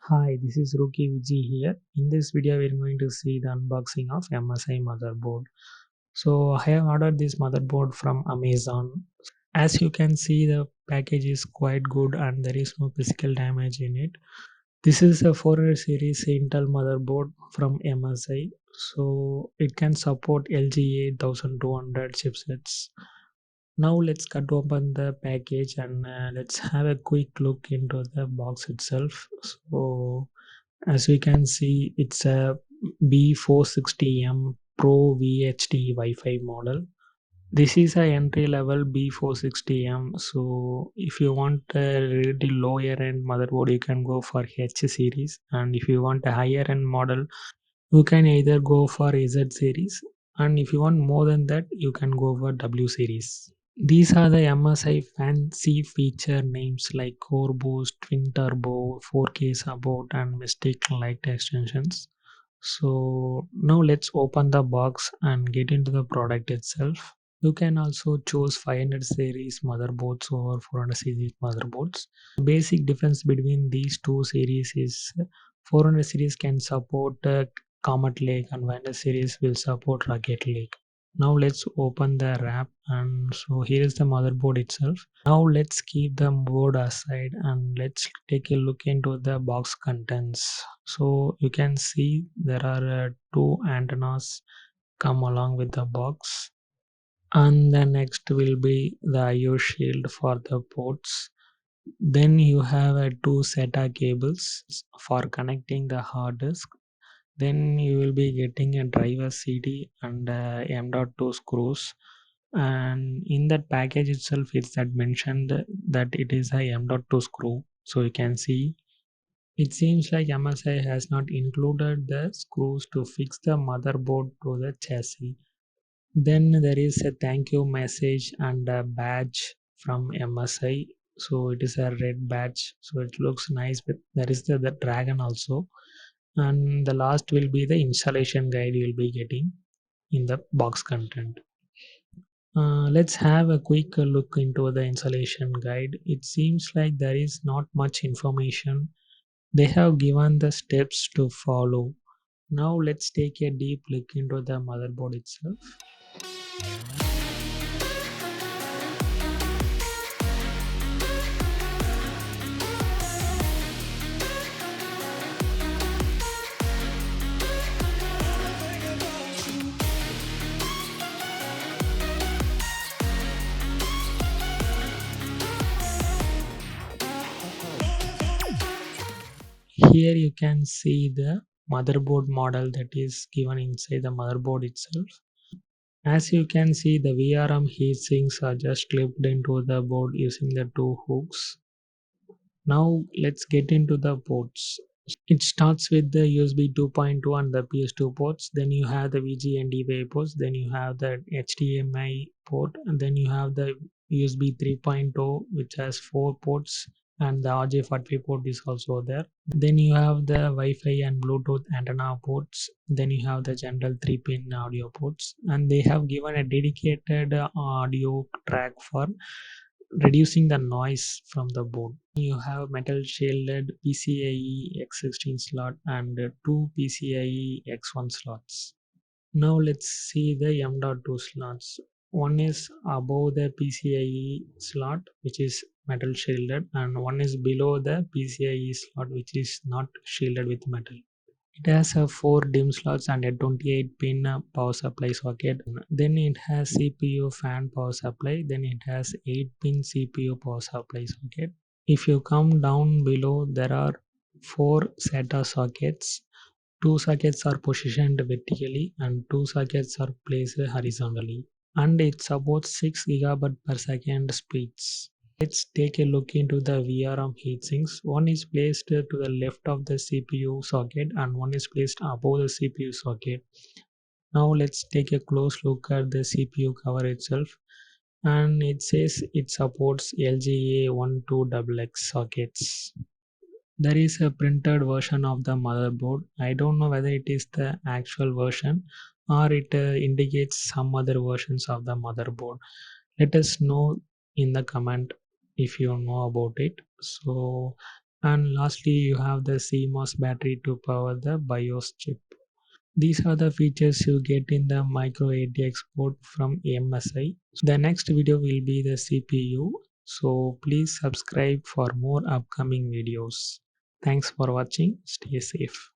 Hi, this is Rookie Vijay here. In this video, we're going to see the unboxing of MSI motherboard. So I have ordered this motherboard from Amazon. As you can see, the package is quite good and there is no physical damage in it. This is a 400 series Intel motherboard from MSI. So it can support LGA 1200 chipsets. Now let's cut open the package and let's have a quick look into the box itself. So as we can see, it's a B460M Pro VHD Wi-Fi model. This is a entry level B460M. So if you want a really lower end motherboard, you can go for H series, and if you want a higher end model, you can either go for Z series, and if you want more than that, you can go for W series. These are the MSI fancy feature names like Core Boost, Twin Turbo, 4K support, and Mystic Light extensions. So now let's open the box and get into the product itself. You can also choose 500 series motherboards or 400 series motherboards. The basic difference between these two series is 400 series can support Comet Lake and 500 series will support Rocket Lake. Now let's open the wrap, and so here is the motherboard itself. Now let's keep the board aside and let's take a look into the box contents. So you can see there are two antennas come along with the box, and the next will be the IO shield for the ports. Then you have two SATA cables for connecting the hard disk. Then you will be getting a driver CD and M.2 screws, and in that package itself it's that mentioned that it is a M.2 screw. So you can see it seems like MSI has not included the screws to fix the motherboard to the chassis. Then there is a thank you message and a badge from MSI. So it is a red badge, so it looks nice, but there is the dragon also. And the last will be the installation guide you will be getting in the box content. Let's have a quick look into the installation guide. It seems like there is not much information. They have given the steps to follow. Now let's take a deep look into the motherboard itself. Here you can see the motherboard model that is given inside the motherboard itself. As you can see, the VRM heatsinks are just clipped into the board using the two hooks. Now let's get into the ports. It starts with the USB 2.2 and the PS2 ports. Then you have the VGA and DVI ports. Then you have the HDMI port, and then you have the USB 3.0, which has four ports, and the RJ45 port is also there. Then you have the Wi-Fi and Bluetooth antenna ports. Then you have the general 3-pin audio ports, and they have given a dedicated audio track for reducing the noise from the board. You have metal shielded PCIe X16 slot and two PCIe X1 slots. Now let's see the M.2 slots. One is above the PCIe slot, which is metal shielded, and one is below the PCIe slot, which is not shielded with metal. It has a 4 DIMM slots and a 28 pin power supply socket. Then it has CPU fan power supply. Then it has 8 pin CPU power supply socket. If you come down below, there are 4 SATA sockets. 2 sockets are positioned vertically and 2 sockets are placed horizontally. And it supports 6 gigabit per second speeds. Let's take a look into the VRM heatsinks. One is placed to the left of the CPU socket and one is placed above the CPU socket. Now let's take a close look at the CPU cover itself, and it says it supports LGA12XX sockets. There is a printed version of the motherboard. I don't know whether it is the actual version or it indicates some other versions of the motherboard. Let us know in the comment if you know about it. So And lastly, you have the CMOS battery to power the BIOS chip. These are the features you get in the micro ATX board from MSI. The next video will be the CPU. So please subscribe for more upcoming videos. Thanks for watching. Stay safe.